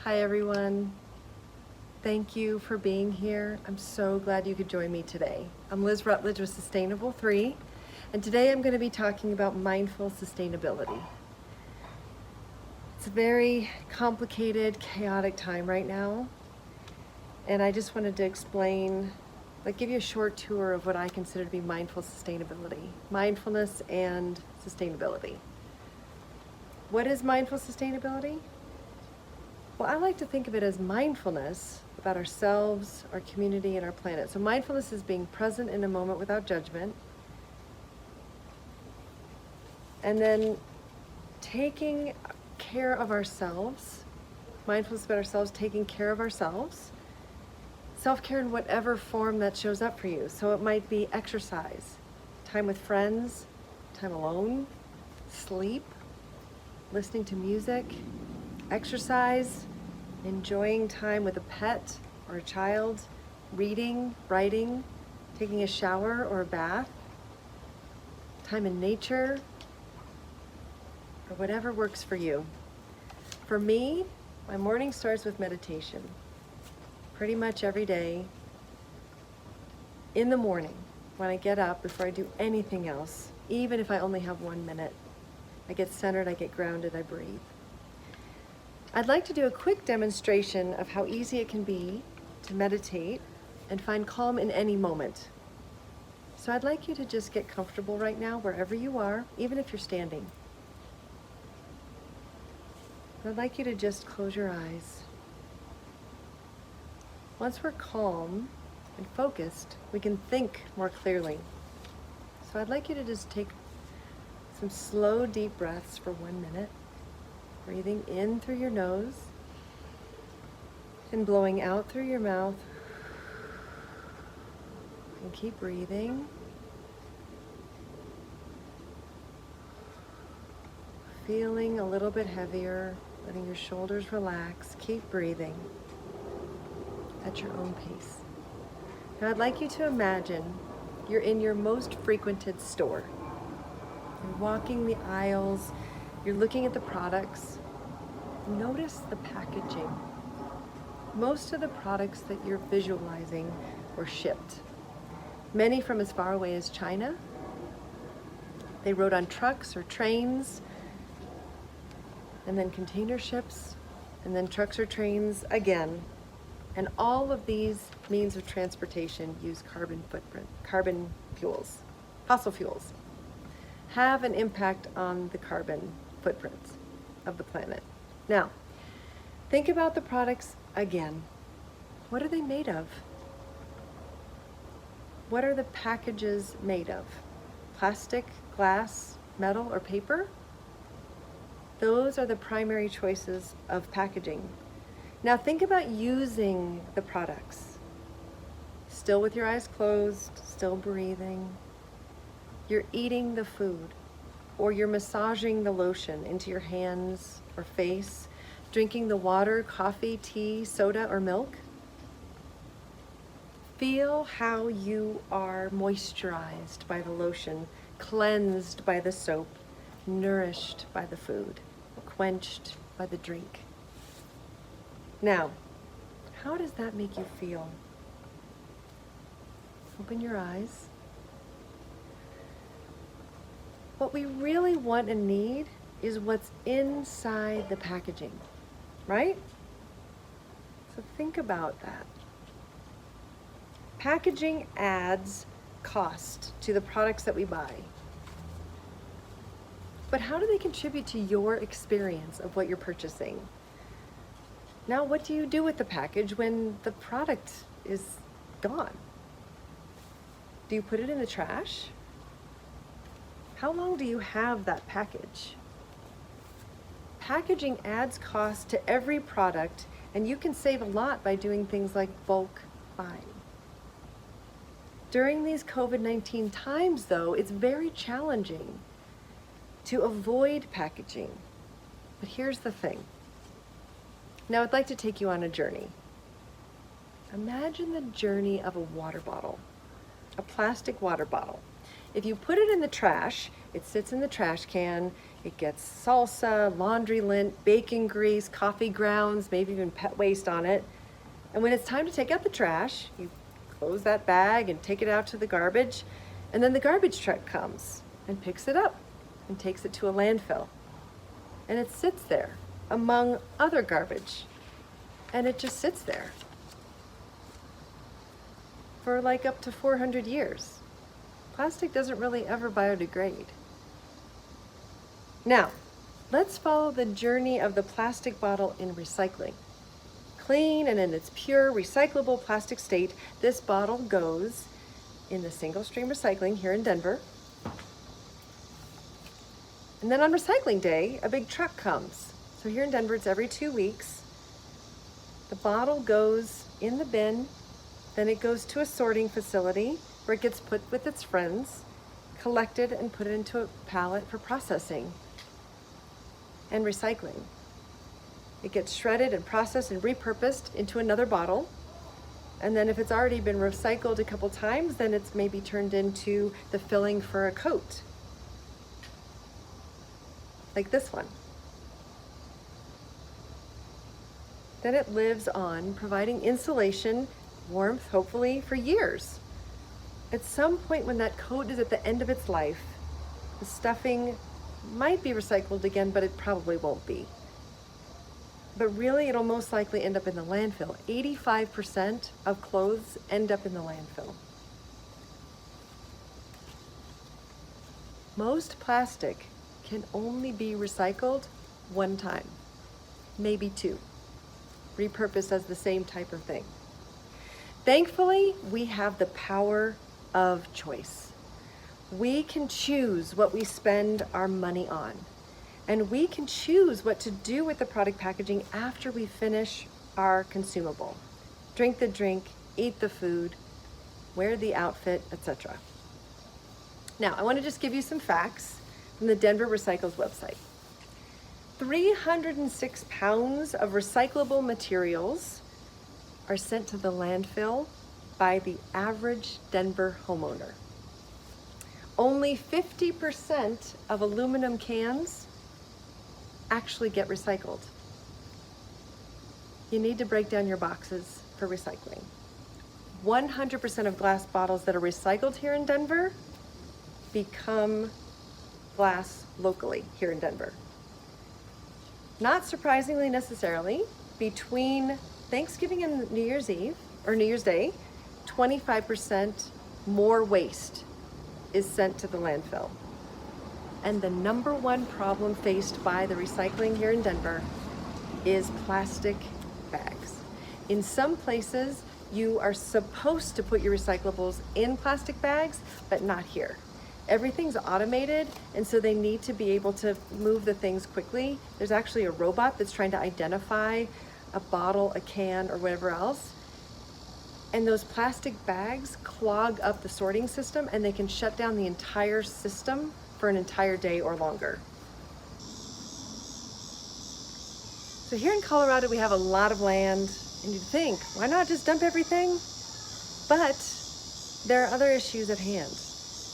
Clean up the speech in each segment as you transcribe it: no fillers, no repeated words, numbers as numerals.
Hi everyone. Thank you for being here. I'm so glad you could join me today. I'm Liz Rutledge with Sustainable 3, and today I'm going to be talking about mindful sustainability. It's a very complicated, chaotic time right now, and I just wanted to explain, give you a short tour of what I consider to be mindful sustainability, mindfulness and sustainability. What is mindful sustainability? Well, I like to think of it as mindfulness about ourselves, our community, and our planet. So mindfulness is being present in a moment without judgment. And then taking care of ourselves, mindfulness about ourselves, taking care of ourselves. Self-care in whatever form that shows up for you. So it might be exercise, time with friends, time alone, sleep, listening to music, exercise, enjoying time with a pet or a child, reading, writing, taking a shower or a bath, time in nature, or whatever works for you. For me, my morning starts with meditation. Pretty much every day, in the morning, when I get up, before I do anything else, even if I only have 1 minute, I get centered, I get grounded, I breathe. I'd like to do a quick demonstration of how easy it can be to meditate and find calm in any moment. So I'd like you to just get comfortable right now, wherever you are, even if you're standing. I'd like you to just close your eyes. Once we're calm and focused, we can think more clearly. So I'd like you to just take some slow, deep breaths for 1 minute. Breathing in through your nose and blowing out through your mouth. And keep breathing. Feeling a little bit heavier, letting your shoulders relax. Keep breathing at your own pace. Now I'd like you to imagine you're in your most frequented store. You're walking the aisles, you're looking at the products. Notice the packaging. Most of the products that you're visualizing were shipped. Many from as far away as China. They rode on trucks or trains, and then container ships, and then trucks or trains again. And all of these means of transportation use carbon fuels, fossil fuels, have an impact on the carbon footprint of the planet. Now, think about the products again. What are they made of? What are the packages made of? Plastic, glass, metal, or paper? Those are the primary choices of packaging. Now think about using the products. Still with your eyes closed, still breathing. You're eating the food, or you're massaging the lotion into your hands or face, drinking the water, coffee, tea, soda, or milk. Feel how you are moisturized by the lotion, cleansed by the soap, nourished by the food, quenched by the drink. Now, how does that make you feel? Open your eyes. What we really want and need is what's inside the packaging, right? So think about that. Packaging adds cost to the products that we buy. But how do they contribute to your experience of what you're purchasing? Now, what do you do with the package when the product is gone? Do you put it in the trash? How long do you have that package? Packaging adds cost to every product, and you can save a lot by doing things like bulk buying. During these COVID-19 times, though, it's very challenging to avoid packaging. But here's the thing. Now I'd like to take you on a journey. Imagine the journey of a water bottle, a plastic water bottle. If you put it in the trash, it sits in the trash can, It gets salsa, laundry lint, bacon grease, coffee grounds, maybe even pet waste on it. And when it's time to take out the trash, you close that bag and take it out to the garbage, and then the garbage truck comes and picks it up and takes it to a landfill. And it sits there among other garbage. And it just sits there for like up to 400 years. Plastic doesn't really ever biodegrade. Now, let's follow the journey of the plastic bottle in recycling. Clean and in its pure recyclable plastic state, this bottle goes in the single stream recycling here in Denver. And then on recycling day, a big truck comes. So here in Denver, it's every 2 weeks. The bottle goes in the bin, then it goes to a sorting facility where it gets put with its friends, collected and put into a pallet for processing and recycling. It gets shredded and processed and repurposed into another bottle. And then if it's already been recycled a couple times, then it's maybe turned into the filling for a coat, like this one. Then it lives on, providing insulation, warmth, hopefully for years. At some point when that coat is at the end of its life, the stuffing might be recycled again, but it probably won't be. But really, it'll most likely end up in the landfill. 85% of clothes end up in the landfill. Most plastic can only be recycled one time, maybe two, repurposed as the same type of thing. Thankfully, we have the power of choice. We can choose what we spend our money on, and we can choose what to do with the product packaging after we finish our consumable. Drink the drink, eat the food, wear the outfit, etc. Now, I want to just give you some facts from the Denver Recycles website. 306 pounds of recyclable materials are sent to the landfill by the average Denver homeowner. Only 50% of aluminum cans actually get recycled. You need to break down your boxes for recycling. 100% of glass bottles that are recycled here in Denver become glass locally here in Denver. Not surprisingly necessarily, between Thanksgiving and New Year's Eve, or New Year's Day, 25% more waste is sent to the landfill. And the number one problem faced by the recycling here in Denver is plastic bags. In some places, you are supposed to put your recyclables in plastic bags, but not here. Everything's automated, and so they need to be able to move the things quickly. There's actually a robot that's trying to identify a bottle, a can, or whatever else. And those plastic bags clog up the sorting system, and they can shut down the entire system for an entire day or longer. So here in Colorado, we have a lot of land, and you'd think, why not just dump everything? But there are other issues at hand.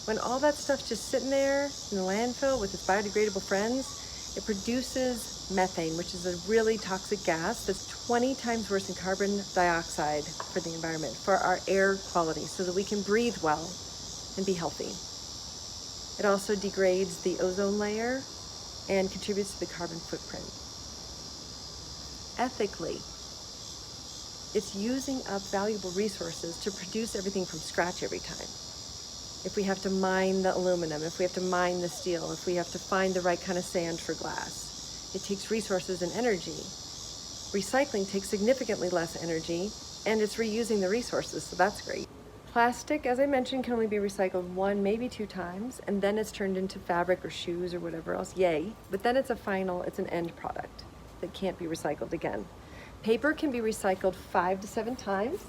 When all that stuff's just sitting there in the landfill with its biodegradable friends, it produces methane, which is a really toxic gas that's 20 times worse than carbon dioxide for the environment, for our air quality, so that we can breathe well and be healthy. It also degrades the ozone layer and contributes to the carbon footprint. Ethically, it's using up valuable resources to produce everything from scratch every time. If we have to mine the aluminum, if we have to mine the steel, if we have to find the right kind of sand for glass, it takes resources and energy. Recycling takes significantly less energy, and it's reusing the resources, so that's great. Plastic, as I mentioned, can only be recycled 1, maybe 2 times, and then it's turned into fabric or shoes or whatever else, yay. But then it's an end product that can't be recycled again. Paper can be recycled 5 to 7 times.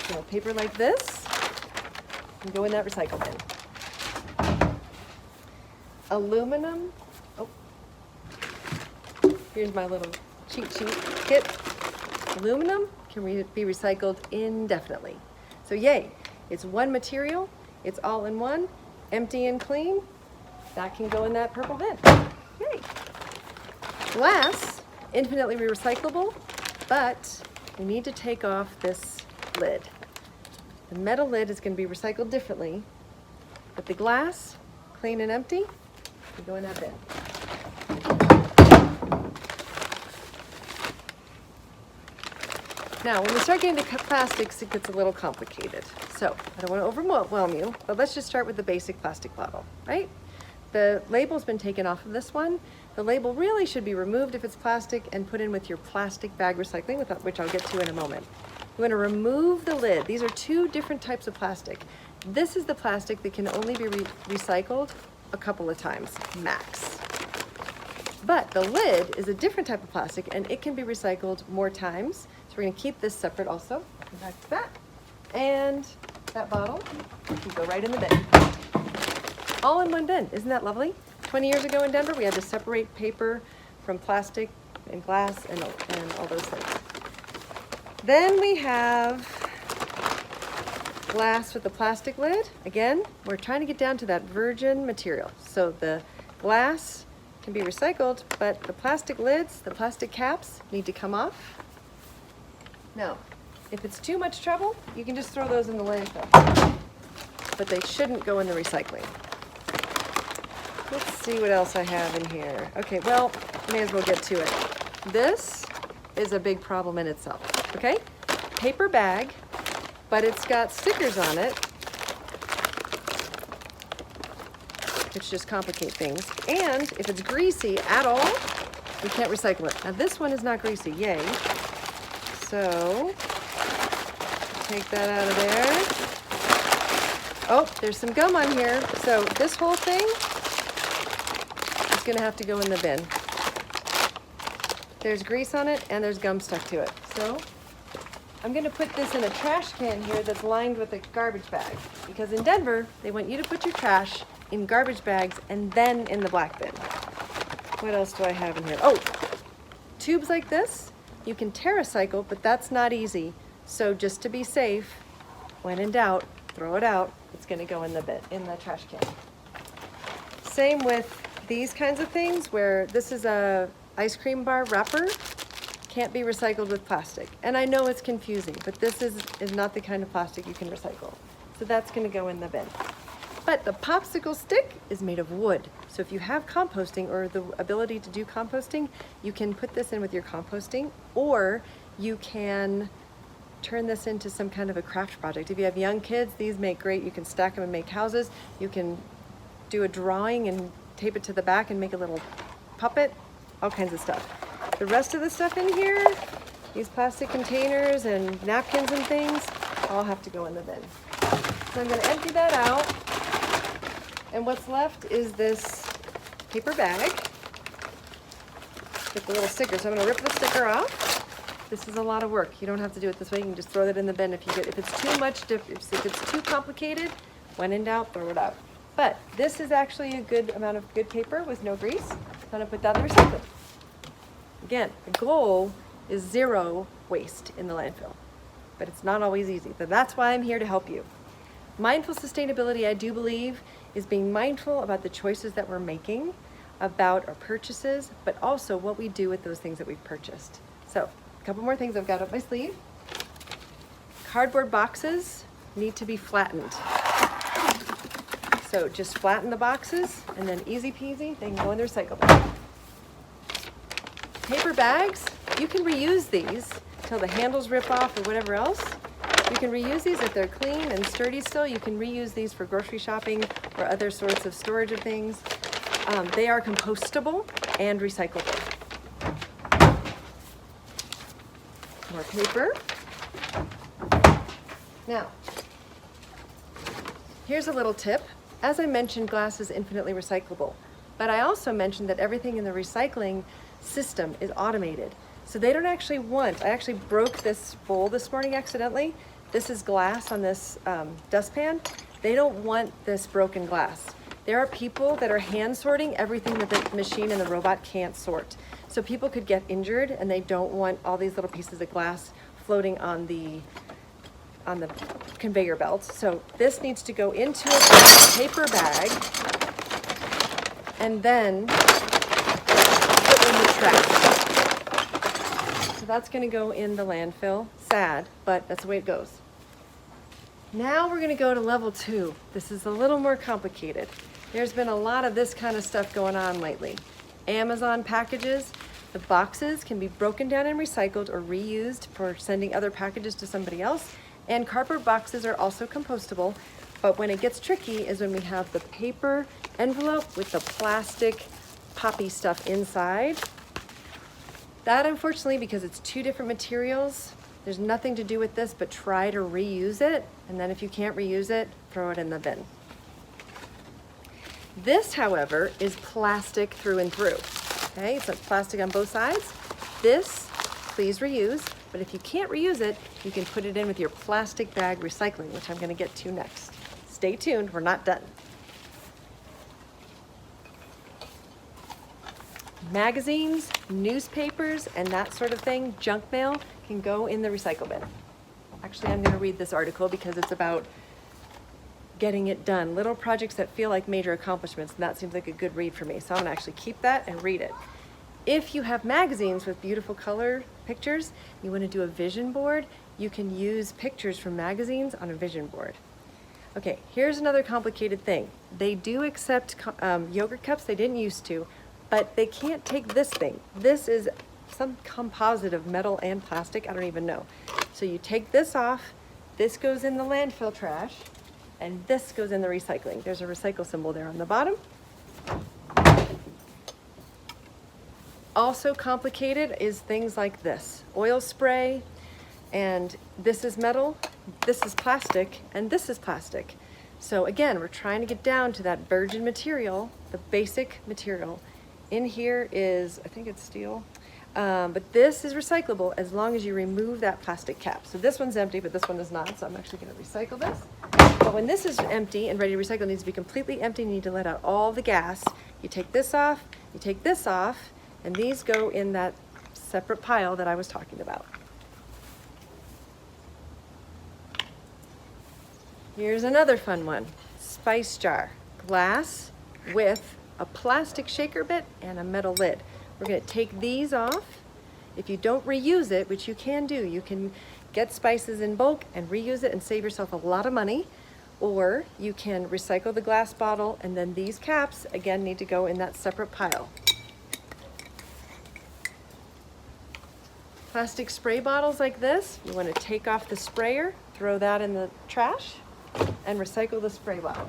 So paper like this can go in that recycle bin. Aluminum, here's my little cheat sheet kit. Aluminum can be recycled indefinitely. So yay, it's one material, it's all in one, empty and clean. that can go in that purple bin. Yay! Glass, infinitely recyclable, but we need to take off this lid. The metal lid is going to be recycled differently, but the glass, clean and empty, can go in that bin. Now, when we start getting to plastics, it gets a little complicated. So, I don't want to overwhelm you, but let's just start with the basic plastic bottle, right? The label's been taken off of this one. The label really should be removed if it's plastic and put in with your plastic bag recycling, which I'll get to in a moment. You want to remove the lid. These are two different types of plastic. This is the plastic that can only be recycled a couple of times, max. But the lid is a different type of plastic and it can be recycled more times. So we're going to keep this separate also. Go back to that. And that bottle can go right in the bin. All in one bin. Isn't that lovely? 20 years ago in Denver, we had to separate paper from plastic and glass and all those things. Then we have glass with the plastic lid. Again, we're trying to get down to that virgin material. So the glass can be recycled, but the plastic lids, the plastic caps need to come off. Now, if it's too much trouble, you can just throw those in the landfill. But they shouldn't go in the recycling. Let's see what else I have in here. Okay, well, may as well get to it. This is a big problem in itself, okay? Paper bag, but it's got stickers on it, which just complicate things. And if it's greasy at all, we can't recycle it. Now this one is not greasy, yay. So, take that out of there. Oh, there's some gum on here. So this whole thing is gonna have to go in the bin. There's grease on it and there's gum stuck to it. So, I'm gonna put this in a trash can here that's lined with a garbage bag. Because in Denver, they want you to put your trash in garbage bags and then in the black bin. What else do I have in here? Oh, tubes like this, you can TerraCycle, but that's not easy. So just to be safe, when in doubt, throw it out. It's gonna go in the bin, in the trash can. Same with these kinds of things where this is a ice cream bar wrapper, can't be recycled with plastic. And I know it's confusing, but this is not the kind of plastic you can recycle. So that's gonna go in the bin. But the popsicle stick is made of wood. So if you have composting or the ability to do composting, you can put this in with your composting, or you can turn this into some kind of a craft project. If you have young kids, these make great, you can stack them and make houses. You can do a drawing and tape it to the back and make a little puppet, all kinds of stuff. The rest of the stuff in here, these plastic containers and napkins and things, all have to go in the bin. So I'm gonna empty that out. And what's left is this paper bag with the little sticker. So I'm gonna rip the sticker off. This is a lot of work. You don't have to do it this way. You can just throw that in the bin if it's too much, if it's too complicated, when in doubt, throw it out. But this is actually a good amount of good paper with no grease. I'm gonna put that in the recycling. Again, the goal is zero waste in the landfill, but it's not always easy. But that's why I'm here to help you. Mindful sustainability, I do believe, is being mindful about the choices that we're making, about our purchases, but also what we do with those things that we've purchased. So, a couple more things I've got up my sleeve. Cardboard boxes need to be flattened. So just flatten the boxes and then easy peasy, they can go in the recycle bin. Paper bags, you can reuse these till the handles rip off or whatever else. You can reuse these if they're clean and sturdy still. You can reuse these for grocery shopping or other sorts of storage of things. They are compostable and recyclable. More paper. Now, here's a little tip. As I mentioned, glass is infinitely recyclable, but I also mentioned that everything in the recycling system is automated. So they don't actually want, I actually broke this bowl this morning accidentally. This is glass on this dustpan. They don't want this broken glass. There are people that are hand sorting everything that the machine and the robot can't sort. So people could get injured and they don't want all these little pieces of glass floating on the conveyor belts. So this needs to go into a paper bag and then put in the trash. So that's going to go in the landfill. Sad, but that's the way it goes. Now we're going to go to level 2. This is a little more complicated. There's been a lot of this kind of stuff going on lately. Amazon packages, the boxes can be broken down and recycled or reused for sending other packages to somebody else. And cardboard boxes are also compostable. But when it gets tricky is when we have the paper envelope with the plastic poppy stuff inside. That, unfortunately, because it's 2 different materials, there's nothing to do with this, but try to reuse it. And then if you can't reuse it, throw it in the bin. This, however, is plastic through and through. Okay, so it's plastic on both sides. This, please reuse. But if you can't reuse it, you can put it in with your plastic bag recycling, which I'm going to get to next. Stay tuned, we're not done. Magazines, newspapers, and that sort of thing, junk mail, can go in the recycle bin. Actually, I'm going to read this article because it's about getting it done. Little projects that feel like major accomplishments, and that seems like a good read for me. So I'm going to actually keep that and read it. If you have magazines with beautiful color pictures, you want to do a vision board, you can use pictures from magazines on a vision board. Okay, here's another complicated thing. They do accept yogurt cups, they didn't used to, but they can't take this thing. This is some composite of metal and plastic, I don't even know. So you take this off, this goes in the landfill trash, and this goes in the recycling. There's a recycle symbol there on the bottom. Also complicated is things like this. Oil spray, and this is metal, this is plastic, and this is plastic. So again, we're trying to get down to that virgin material, the basic material. In here is, I think it's steel, but this is recyclable as long as you remove that plastic cap. So this one's empty, but this one is not, so I'm actually gonna recycle this. But when this is empty and ready to recycle, it needs to be completely empty. You need to let out all the gas. You take this off, you take this off, and these go in that separate pile that I was talking about. Here's another fun one. Spice jar, glass with a plastic shaker bit and a metal lid. We're going to take these off. If you don't reuse it, which you can do, you can get spices in bulk and reuse it and save yourself a lot of money, or you can recycle the glass bottle, and then these caps again need to go in that separate pile. Plastic spray bottles like this, you want to take off the sprayer, throw that in the trash, and recycle the spray bottle.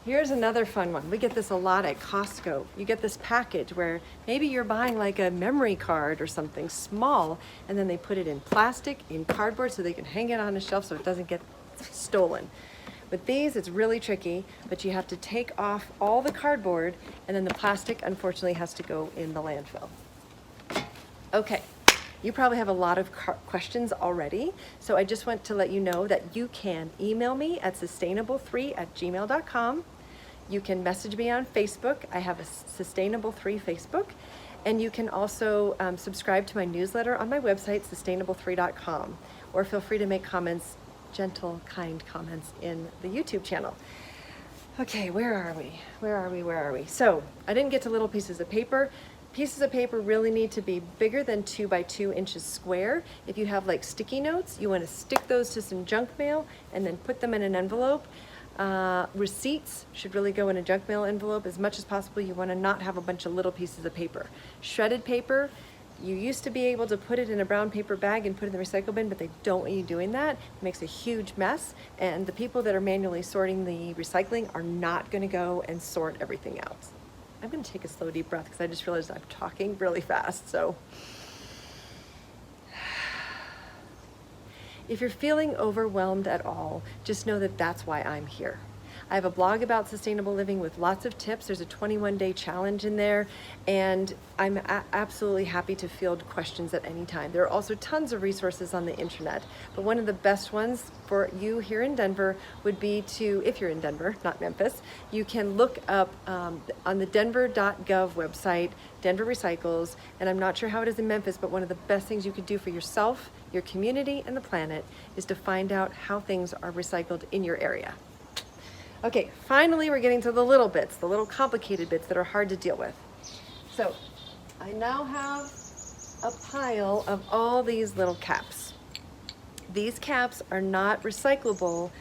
Here's another fun one. We get this a lot at Costco. You get this package where maybe you're buying like a memory card or something small, and then they put it in plastic, in cardboard, so they can hang it on a shelf so it doesn't get stolen. With these, it's really tricky, but you have to take off all the cardboard, and then the plastic, unfortunately, has to go in the landfill. Okay. You probably have a lot of questions already, so I just want to let you know that you can email me at sustainable3@gmail.com. You can message me on Facebook. I have a Sustainable3 Facebook, and you can also subscribe to my newsletter on my website, sustainable3.com, or feel free to make comments, gentle, kind comments in the YouTube channel. Okay, where are we? So I didn't get to little pieces of paper. Pieces of paper really need to be bigger than 2 by 2 inches square. If you have like sticky notes, you want to stick those to some junk mail and then put them in an envelope. Receipts should really go in a junk mail envelope as much as possible. You want to not have a bunch of little pieces of paper. Shredded paper, you used to be able to put it in a brown paper bag and put it in the recycle bin, but they don't want you doing that. It makes a huge mess, and the people that are manually sorting the recycling are not going to go and sort everything out. I'm going to take a slow, deep breath because I just realized I'm talking really fast. So if you're feeling overwhelmed at all, just know that that's why I'm here. I have a blog about sustainable living with lots of tips. There's a 21-day challenge in there, and I'm absolutely happy to field questions at any time. There are also tons of resources on the internet, but one of the best ones for you here in Denver would be to, if you're in Denver, not Memphis, you can look up on the denver.gov website, Denver Recycles, and I'm not sure how it is in Memphis, but one of the best things you could do for yourself, your community, and the planet is to find out how things are recycled in your area. Okay, finally we're getting to the little bits, the little complicated bits that are hard to deal with. So I now have a pile of all these little caps. These caps are not recyclable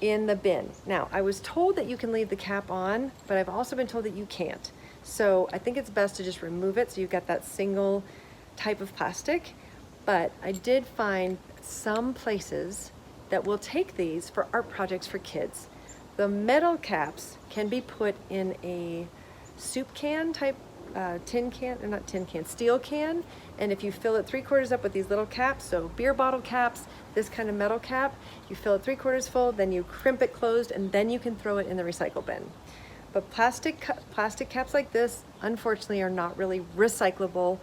in the bin. Now, I was told that you can leave the cap on, but I've also been told that you can't. So I think it's best to just remove it so you've got that single type of plastic. But I did find some places that will take these for art projects for kids. The metal caps can be put in a soup can type tin can, or not tin can, steel can. And if you fill it 3/4 up with these little caps, so beer bottle caps, this kind of metal cap, you fill it 3/4 full, then you crimp it closed, and then you can throw it in the recycle bin. But plastic caps like this, unfortunately, are not really recyclable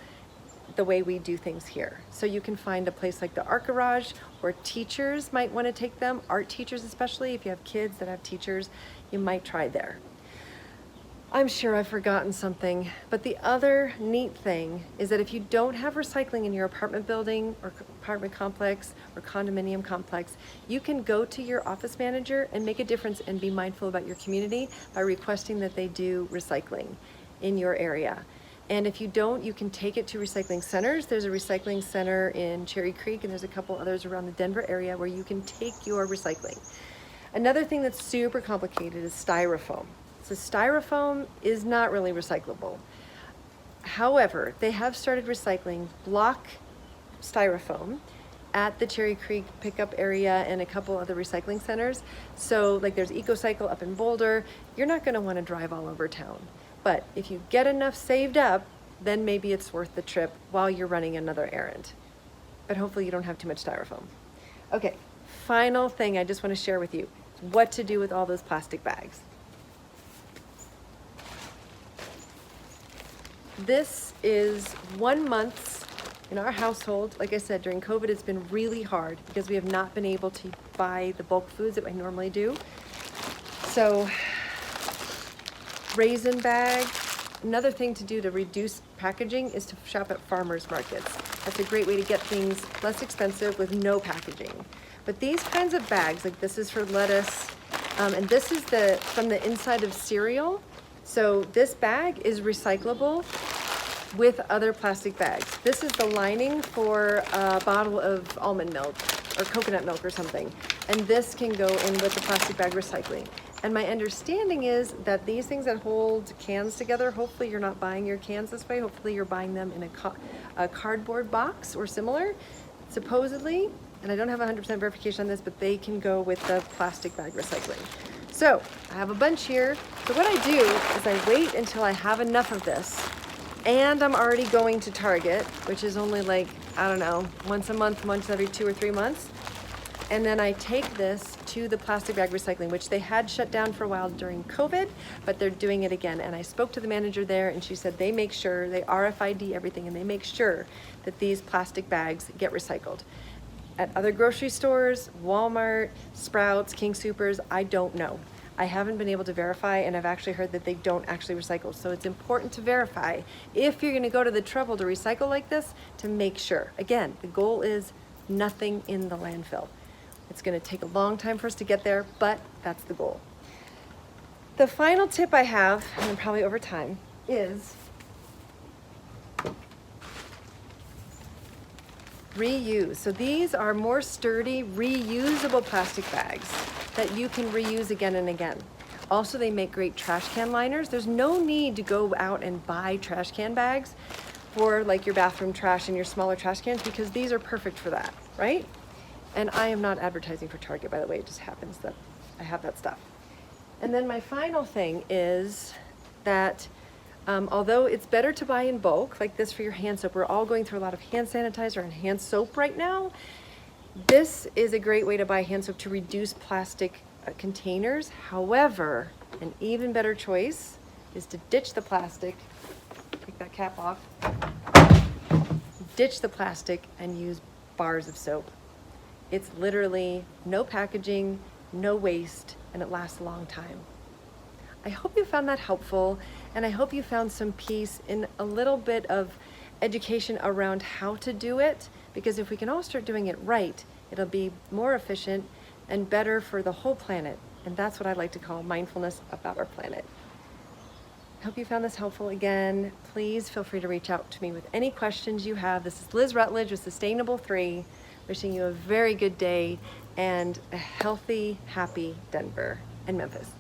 the way we do things here. So you can find a place like the Art Garage where teachers might want to take them, art teachers especially. If you have kids that have teachers, you might try there. I'm sure I've forgotten something, but the other neat thing is that if you don't have recycling in your apartment building or apartment complex or condominium complex, you can go to your office manager and make a difference and be mindful about your community by requesting that they do recycling in your area. And if you don't, you can take it to recycling centers. There's a recycling center in Cherry Creek, and there's a couple others around the Denver area where you can take your recycling. Another thing that's super complicated is styrofoam. So styrofoam is not really recyclable. However, they have started recycling block styrofoam at the Cherry Creek pickup area and a couple other recycling centers. So like there's EcoCycle up in Boulder. You're not gonna wanna drive all over town. But if you get enough saved up, then maybe it's worth the trip while you're running another errand. But hopefully you don't have too much styrofoam. Okay, final thing I just want to share with you, what to do with all those plastic bags. This is 1 month in our household. Like I said, during COVID, it's been really hard because we have not been able to buy the bulk foods that I normally do. So raisin bag. Another thing to do to reduce packaging is to shop at farmers markets. That's a great way to get things less expensive with no packaging. But these kinds of bags, like this is for lettuce, and this is from the inside of cereal. So this bag is recyclable with other plastic bags. This is the lining for a bottle of almond milk or coconut milk or something. And this can go in with the plastic bag recycling. And my understanding is that these things that hold cans together, hopefully you're not buying your cans this way. Hopefully you're buying them in a cardboard box or similar, supposedly. And I don't have 100% verification on this, but they can go with the plastic bag recycling. So I have a bunch here. So what I do is I wait until I have enough of this, and I'm already going to Target, which is only like, I don't know, once a month, once every 2 or 3 months. And then I take this to the plastic bag recycling, which they had shut down for a while during COVID, but they're doing it again. And I spoke to the manager there, and she said they make sure, they RFID everything, and they make sure that these plastic bags get recycled. At other grocery stores, Walmart, Sprouts, King Soopers, I don't know. I haven't been able to verify, and I've actually heard that they don't actually recycle. So it's important to verify if you're gonna go to the trouble to recycle like this, to make sure. Again, the goal is nothing in the landfill. It's gonna take a long time for us to get there, but that's the goal. The final tip I have, and I'm probably over time, is reuse. So these are more sturdy, reusable plastic bags that you can reuse again and again. Also, they make great trash can liners. There's no need to go out and buy trash can bags for like your bathroom trash and your smaller trash cans, because these are perfect for that, right? And I am not advertising for Target, by the way. It just happens that I have that stuff. And then my final thing is that although it's better to buy in bulk, like this for your hand soap, we're all going through a lot of hand sanitizer and hand soap right now. This is a great way to buy hand soap to reduce plastic containers. However, an even better choice is to ditch the plastic, take that cap off, ditch the plastic and use bars of soap. It's literally no packaging, no waste, and it lasts a long time. I hope you found that helpful, and I hope you found some peace in a little bit of education around how to do it, because if we can all start doing it right, it'll be more efficient and better for the whole planet And that's what I like to call mindfulness about our planet. Hope you found this helpful. Again, please feel free to reach out to me with any questions you have. This is Liz Rutledge with Sustainable 3, wishing you a very good day and a healthy, happy Denver and Memphis.